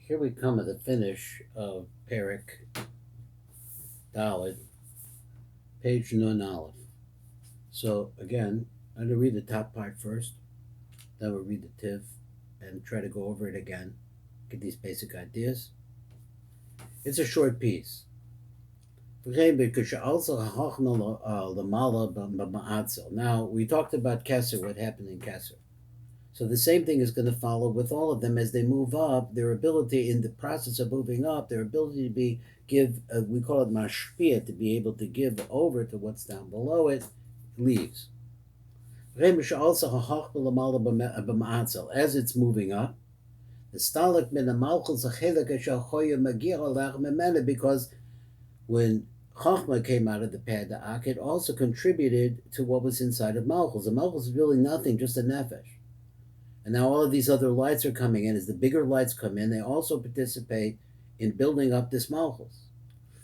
Here we come at the finish of perek Dalit, page Nun Aleph. So again, I'm going to read the top part first, then we'll read the tiv and try to go over it again, get these basic ideas. It's a short piece. Now, we talked about Kesser, what happened in Kesser. So the same thing is going to follow with all of them as they move up. Their ability in the process of moving up, their ability to give, we call it mashpia, to be able to give over to what's down below it, leaves. As it's moving up, because when Chachma came out of the Pada'ak, it also contributed to what was inside of Malchus. The Malchus is really nothing, just a nefesh. And now all of these other lights are coming in. As the bigger lights come in, they also participate in building up this Malchus.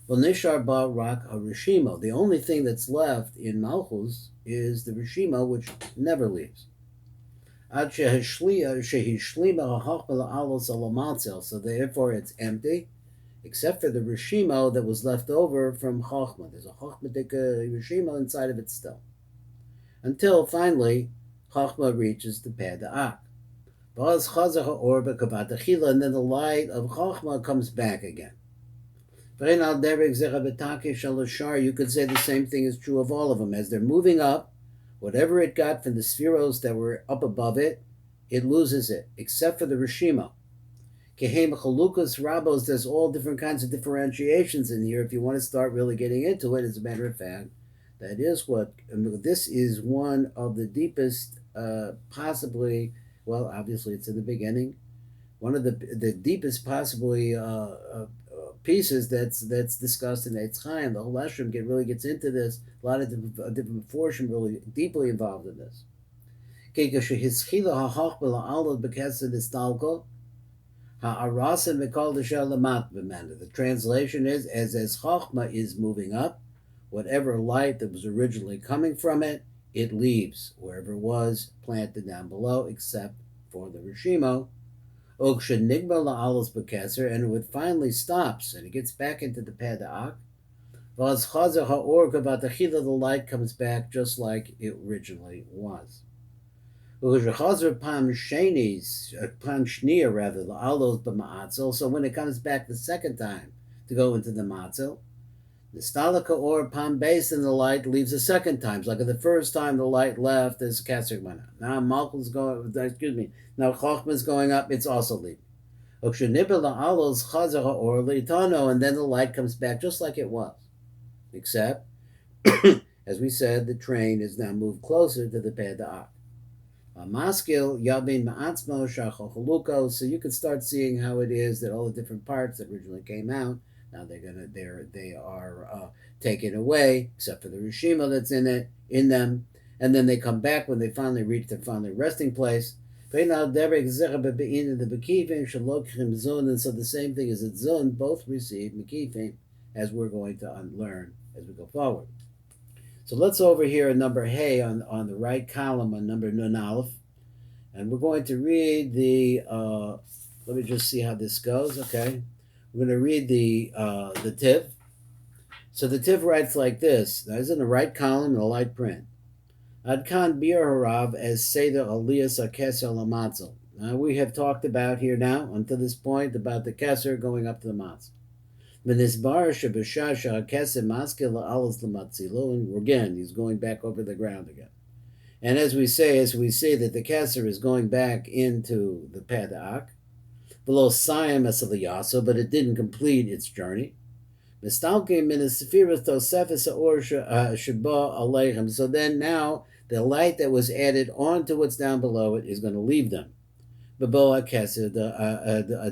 Well, Nishar Ba Rak HaRishimo. The only thing that's left in Malchus is the Rishimo, which never leaves. So therefore it's empty, except for the Rishimo that was left over from Chachma. There's a Chachmatic Rishimo inside of it still. Until finally, Chachma reaches the Pada'ak. And then the light of Chachma comes back again. You could say the same thing is true of all of them. As they're moving up, whatever it got from the spheros that were up above it, it loses it, except for the Rishima. Rabos, there's all different kinds of differentiations in here. If you want to start really getting into it, as a matter of fact, this is one of the deepest, possibly, well, obviously it's in the beginning, one of the deepest possibly pieces that's discussed in Eitz Chaim. The whole Eshrim really gets into this. A lot of different fortune really deeply involved in this. The translation is, as Chachma is moving up, whatever light that was originally coming from it, it leaves wherever it was planted down below, except for the Rishimo. And it finally stops, and it gets back into the Pada'ak. The light comes back just like it originally was. So when it comes back the second time to go into the matzel, the stalaka or palm base in the light leaves a second time. It's like the first time the light left, there's Kesser mana. Now Malchus going, now Chachma is going up, it's also leaving. And then the light comes back just like it was. Except, as we said, the train is now moved closer to the Pada'ak. Maskil Yabin Ma'atzmo Shacholuko. So you can start seeing how it is that all the different parts that originally came out, now they are taken away, except for the Rishima that's in them, and then they come back when they finally reach their resting place. And so the same thing as at Zun, both receive Mekifim, as we're going to learn as we go forward. So let's over here a number Hey on the right column on number Nun Aleph, and we're going to read the. Let me just see how this goes. Okay, we're going to read the tiv. So the tiv writes like this. Now, it's in the right column in the light print. Adkan bir harav as seder aliyas akeser lamatzel. Now we have talked about here now until this point about the keser going up to the matzel. And again, he's going back over the ground again. And as we say that the Kesser is going back into the Pada'ak, below Sayam Esaliyaso, but it didn't complete its journey. So then now the light that was added onto what's down below it is going to leave them. Baboa Kesser the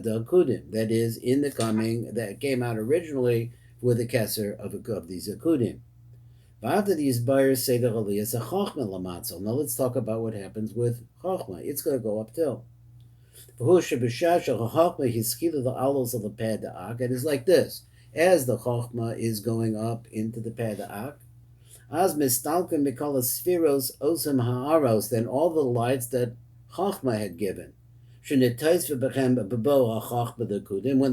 Akudim, that is in the coming that came out originally with the Kesser of these Akudim. After these buyers say the Aliyah a Chachma Lamatzel. Now let's talk about what happens with Chachma. It's going to go up too. It is like this. As the Chachma is going up into the Pada'ak, as mistalken mikol spheros osam ha'aros, then all the lights that Chachma had given When the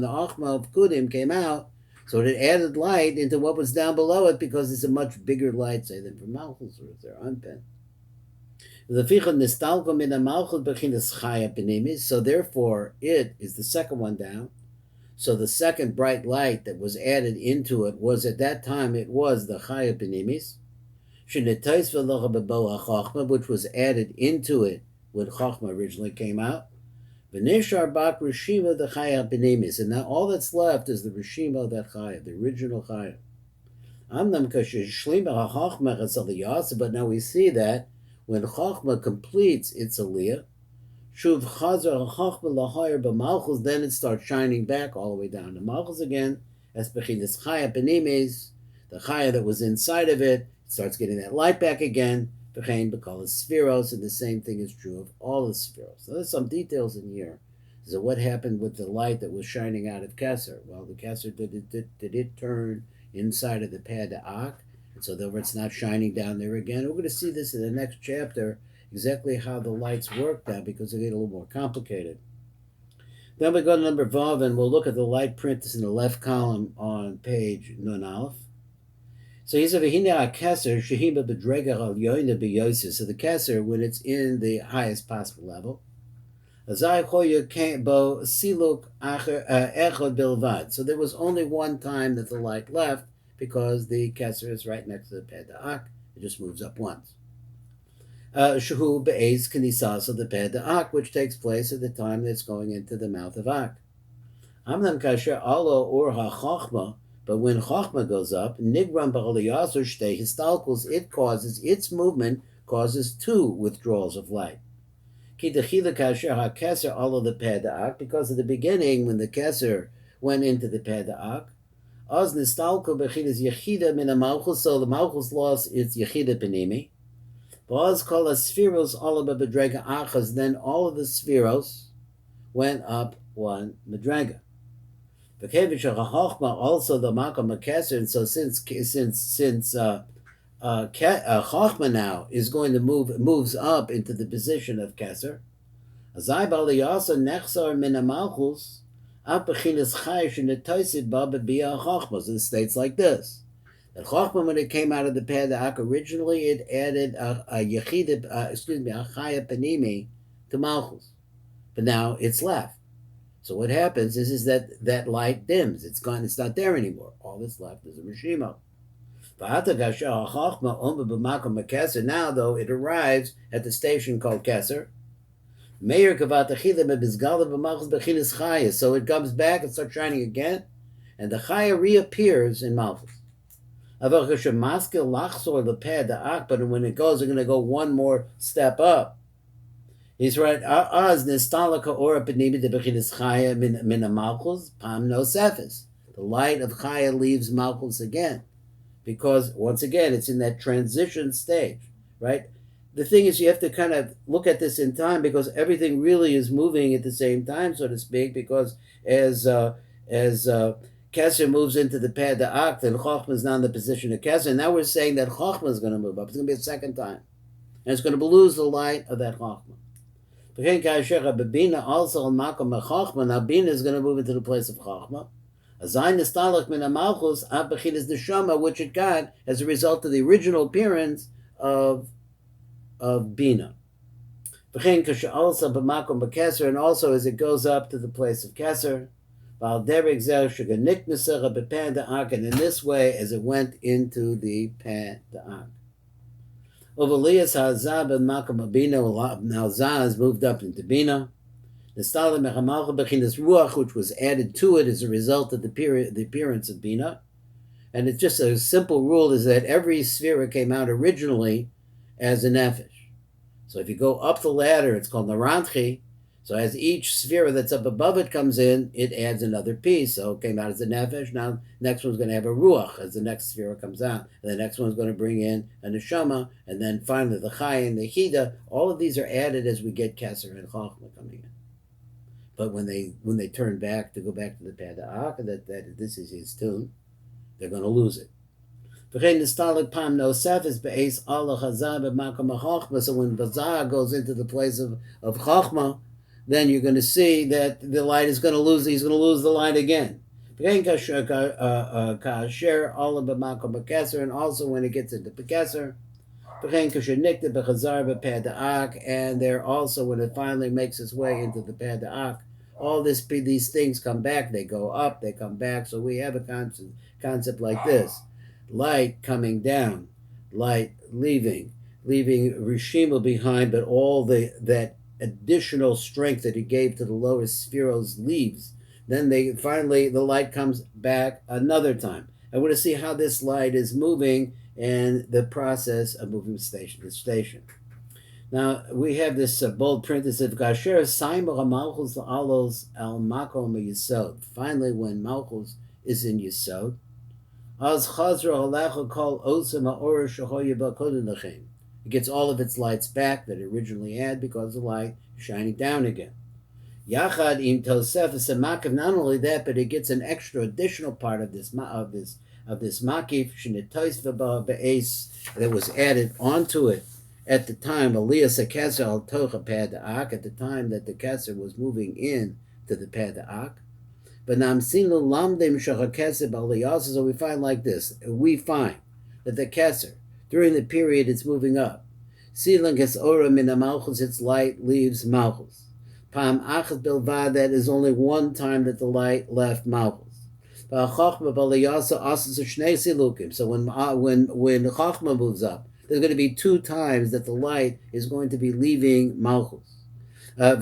Achma of Kudim came out, so it added light into what was down below it because it's a much bigger light, say, than from Malchus or if they're unpen. So therefore, it is the second one down. So the second bright light that was added into it was at that time it was the Chaya B'nimis, which was added into it when Chachma originally came out. V'nishar bak Rishima the Chaya B'nimis, and now all that's left is the Rishima of that Chaya, the original Chaya. But now we see that when Chachma completes its Aliyah, Shuv Chazar Chachma Lahayr B'Malchus, then it starts shining back all the way down to Malchus again, as Bechinas Chaya B'nimis, the Chaya that was inside of it, starts getting that light back again, Bechein B'Kol Spheros, and the same thing is true of all the Spheros. So there's some details in here. So what happened with the light that was shining out of Keser? Well, the Keser, did it turn inside of the pad to Ak, and so therefore it's not shining down there again. We're going to see this in the next chapter, exactly how the lights work now, because they get a little more complicated. Then we go to number Vav, and we'll look at the light print that's in the left column on page Nun Aleph. So he said, "V'hine Keser shehima b'drega al yoyna b'yosis." So the Keser, when it's in the highest possible level, so there was only one time that the light left because the Keser is right next to the Peh Da'ak. It just moves up once. Shehu be'ez k'nisas of the Peh Da'ak, which takes place at the time that it's going into the mouth of Ak. Amnam kasher alo or ha'chachma, but when Chachma goes up, nigram ba'aliyasur shtei histalkos, it causes, its movement causes two withdrawals of light. Because at the beginning, when the Keser went into the Peh Da'ak, so the Malchus lost its Yechida Penimi. Then all of the Spheros went up one Madrega. Also the Makam Keser, and so since Chachma now is going to moves up into the position of Keser. So it states like this: that Chachma, when it came out of the Peh Da'ak, originally it added a Chaya Panimi to Malchus, but now it's left. So what happens is that light dims; it's gone; it's not there anymore. All that's left is a Rishima. Now, though, it arrives at the station called Keser. So it comes back and starts shining again, and the Chaya reappears in Malchus. But when it goes, they're going to go one more step up. He's right. The light of Chaya leaves Malchus again. Because, once again, it's in that transition stage, right? The thing is, you have to kind of look at this in time because everything really is moving at the same time, so to speak, because as Keser moves into the Peh Da'ak, then Chachma is now in the position of Keser. Now we're saying that Chachma is going to move up. It's going to be a second time. And it's going to lose the light of that Chachma. Also, now Bina is going to move into the place of Chachma. Which it got as a result of the original appearance of Bina. And also as it goes up to the place of Keser, and in this way as it went into the Peh Da'ak. Now Zah has moved up into Bina. Ruach, which was added to it as a result of the appearance of Bina. And it's just a simple rule is that every Sphera came out originally as a Nefesh. So if you go up the ladder, it's called Narantchi. So as each Sphera that's up above it comes in, it adds another piece. So it came out as a Nefesh. Now next one's going to have a Ruach as the next Sphera comes out. And the next one's going to bring in a Neshama. And then finally the Chai and the Hida. All of these are added as we get Keser and Chachma coming in. But when they turn back to go back to the Peh Da'ak, that this is his tune, they're going to lose it. So when Bazar goes into the place of Chachma, then you're going to see that the light is going to lose. He's going to lose the light again. And also when it gets into Pekeser, and there also when it finally makes its way into the Pada'ak, all these things come back. They go up, they come back. So we have a concept like this: light coming down, light leaving Rishima behind, but all that additional strength that he gave to the lower spheros leaves. Then the light comes back another time. I want to see how this light is moving and the process of moving the station. Now we have this bold print that says Gasher Saimah Malchus Alos Al Makom Yisod. Finally, when Malchus is in Yisod, Az Chazra Halacha Kol Osam Ha'or Shahoya B'Kodin Lachem. It gets all of its lights back that it originally had because the light is shining down again. Yachad im Tosefes Makav. Not only that, but it gets an extra additional part of this makif shenitois be'es that was added onto it at the time Aliyas Keser al Tocha Pada'ak, at the time that the Keser was moving in to the Pada'ak. But Namsinu Lamdim Shach Keser Aliyas. So we find like this: we find that the Keser during the period it's moving up. Silan gets ora min Malchus, its light leaves Malchus. Pam achas bilvad, that is only one time that the light left Malchus. So when Chachma moves up, there's going to be two times that the light is going to be leaving Malchus. And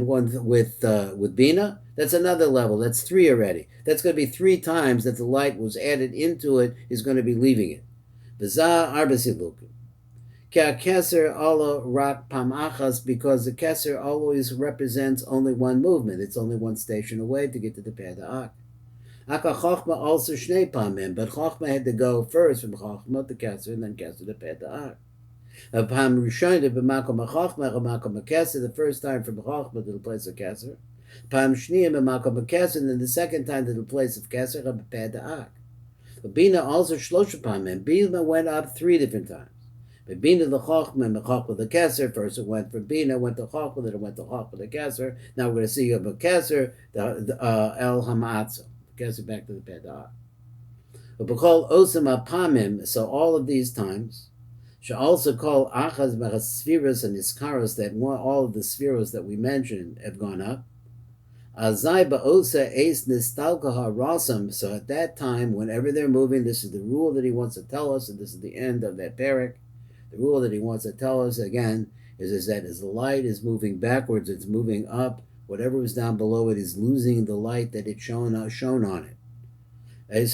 one with Bina, that's another level. That's three already. That's going to be three times that the light was added into it is going to be leaving it. Keser Allah rak pam achas, because the Keser always represents only one movement. It's only one station away to get to the Pada'ak. Aka Chochma also shnei pamim, but Chochma had to go first from Chochma to Keser and then Keser to Pada'ak. Pam Rishon b'makom Chochma b'makom Keser, the first time from Chochma to the place of Keser. Pam Shniyim b'makom Keser, and then the second time to the place of Keser Pada'ak. Bina also shlosha pamim. Bina went up three different times. But Bina the Chochma and the Chochma the Keser. First it went from Bina, went to Chochma, then it went to Chochma the Keser. Now we're going to see about Keser, the El Hamatzo. Keser back to the Peda'ah. But B'chol Osam Apamim, so all of these times, should also call Achaz Spheros and Iskaros, that all of the spheros that we mentioned have gone up. Azai Ba'osa Eis Nistalkaha Rasam, so at that time, whenever they're moving, this is the rule that he wants to tell us, and this is the end of that perek. The rule that he wants to tell us again is that as the light is moving backwards, it's moving up. Whatever was down below it is losing the light that it's shown on it.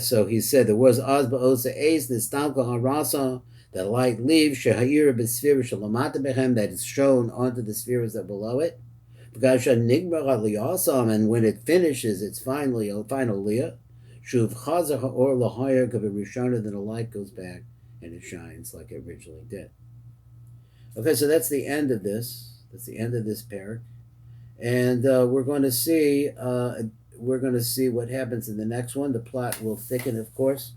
So he said there was Az Ba'osa Eis Nistalka Harasa, the light leaves Shehayir B'Sphira Shalamata Bechem, that is shown onto the spheres that below it. And when it finishes its final liyah, Shuv Chazer Ha'or L'Hayar K'Berishana, then the light goes back and it shines like it originally did. Okay, so that's the end of this. That's the end of this perek, and we're going to see what happens in the next one. The plot will thicken, of course,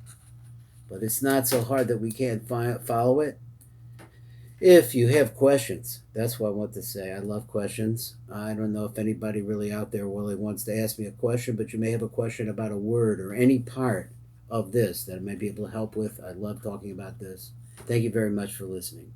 but it's not so hard that we can't follow it. If you have questions, that's what I want to say. I love questions. I don't know if anybody really out there really wants to ask me a question, but you may have a question about a word or any part of this that I might be able to help with. I love talking about this. Thank you very much for listening.